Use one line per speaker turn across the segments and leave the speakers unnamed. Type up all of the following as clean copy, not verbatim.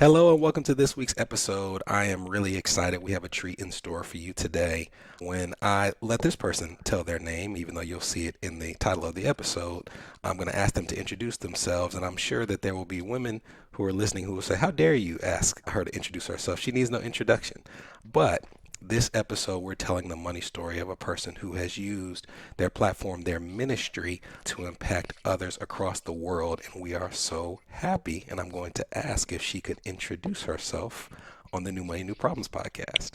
Hello and welcome to this week's episode. I am really excited. We have a treat in store for you today. When I let this person tell their name, even though you'll see it in the title of the episode, I'm going to ask them to introduce themselves. And I'm sure that there will be women who are listening who will say, "How dare you ask her to introduce herself? She needs no introduction." But this episode, we're telling the money story of a person who has used their platform, their ministry, to impact others across the world. And we are so happy. And I'm going to ask if she could introduce herself on the New Money, New Problems podcast.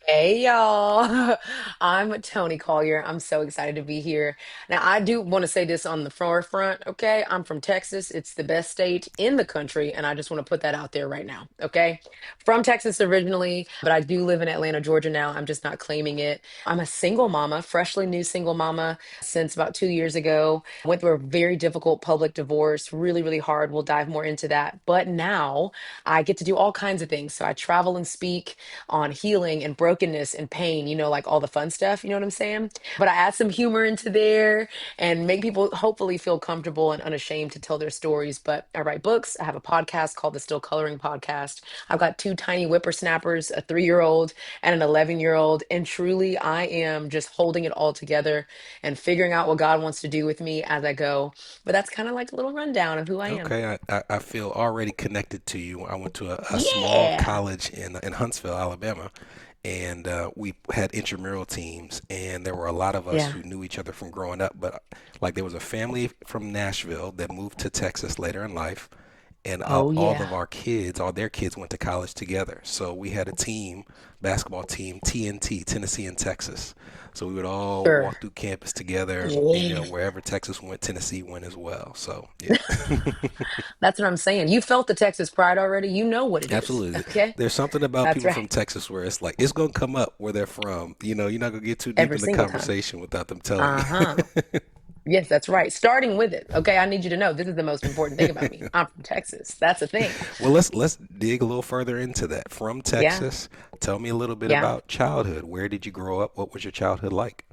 Hey y'all, I'm Toni Collier. I'm so excited to be here. Now, I do want to say this on the forefront, okay? I'm from Texas. It's the best state in the country, and I just want to put that out there right now, okay? From Texas originally, but I do live in Atlanta, Georgia now. I'm just not claiming it. I'm a single mama, freshly new single mama since about 2 years ago. Went through a very difficult public divorce, really, really hard. We'll dive more into that. But now I get to do all kinds of things. So I travel and speak on healing and brokenness and pain, like all the fun stuff, you know what I'm saying? But I add some humor into there and make people hopefully feel comfortable and unashamed to tell their stories. But I write books. I have a podcast called the Still Coloring Podcast. I've got two tiny whippersnappers, a 3-year-old and an 11-year-old. And truly, I am just holding it all together and figuring out what God wants to do with me as I go. But that's kind of like a little rundown of who I am.
Okay, I feel already connected to you. I went to a small
Yeah.
college in Huntsville, Alabama, and we had intramural teams, and there were a lot of us
Yeah.
who knew each other from growing up. But like there was a family from Nashville that moved to Texas later in life, and
Oh,
all of
yeah.
our kids, all their kids went to college together. So we had a team, basketball team, TNT, Tennessee and Texas. So we would all
Sure.
walk through campus together, and
Yeah.
wherever Texas went, Tennessee went as well. So yeah.
That's what I'm saying. You felt the Texas pride already. You know what it is.
Absolutely.
Okay.
There's something about
That's
people
right.
from Texas where it's like it's gonna come up where they're from. You're not gonna get too deep
Every
in the
single time.
conversation without them telling you.
Uh-huh. Yes, that's right. Starting with it. Okay. I need you to know this is the most important thing about me. I'm from Texas. That's a thing.
Well, let's dig a little further into that. From
Yeah.
Texas, tell me a little bit
Yeah.
about childhood. Where did you grow up? What was your childhood like?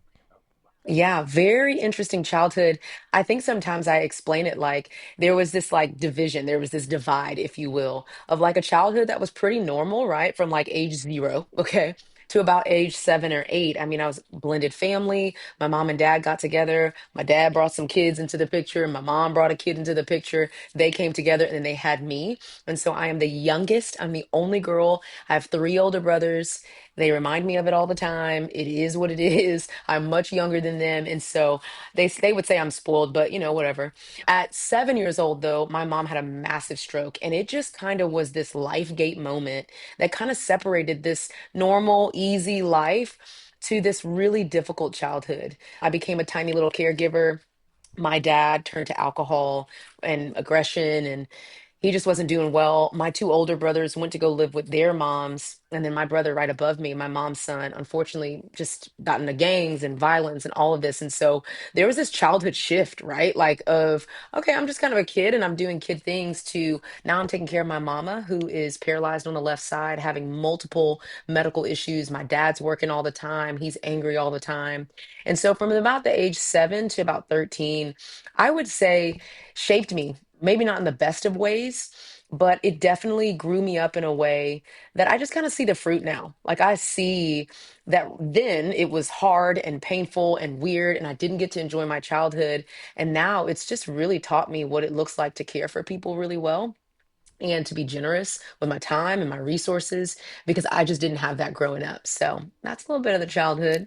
Yeah, very interesting childhood. I think sometimes I explain it like there was this like division, there was this divide, if you will, of like a childhood that was pretty normal, right? From like age 0, okay, to about age 7 or 8. I mean, I was blended family. My mom and dad got together. My dad brought some kids into the picture. My mom brought a kid into the picture. They came together and then they had me. And so I am the youngest. I'm the only girl. I have three older brothers. They remind me of it all the time. It is what it is. I'm much younger than them, and so they would say I'm spoiled, but whatever. At 7 years old, though, my mom had a massive stroke, and it just kind of was this life gate moment that kind of separated this normal, easy life to this really difficult childhood. I became a tiny little caregiver. My dad turned to alcohol and aggression, and he just wasn't doing well. My two older brothers went to go live with their moms, and then my brother right above me, my mom's son, unfortunately just got into gangs and violence and all of this. And so there was this childhood shift, right? Like of, okay, I'm just kind of a kid and I'm doing kid things to now I'm taking care of my mama who is paralyzed on the left side, having multiple medical issues. My dad's working all the time. He's angry all the time. And so from about the age 7 to about 13, I would say shaped me, maybe not in the best of ways, but it definitely grew me up in a way that I just kind of see the fruit now. Like I see that then it was hard and painful and weird, and I didn't get to enjoy my childhood. And now it's just really taught me what it looks like to care for people really well and to be generous with my time and my resources because I just didn't have that growing up. So that's a little bit of the childhood.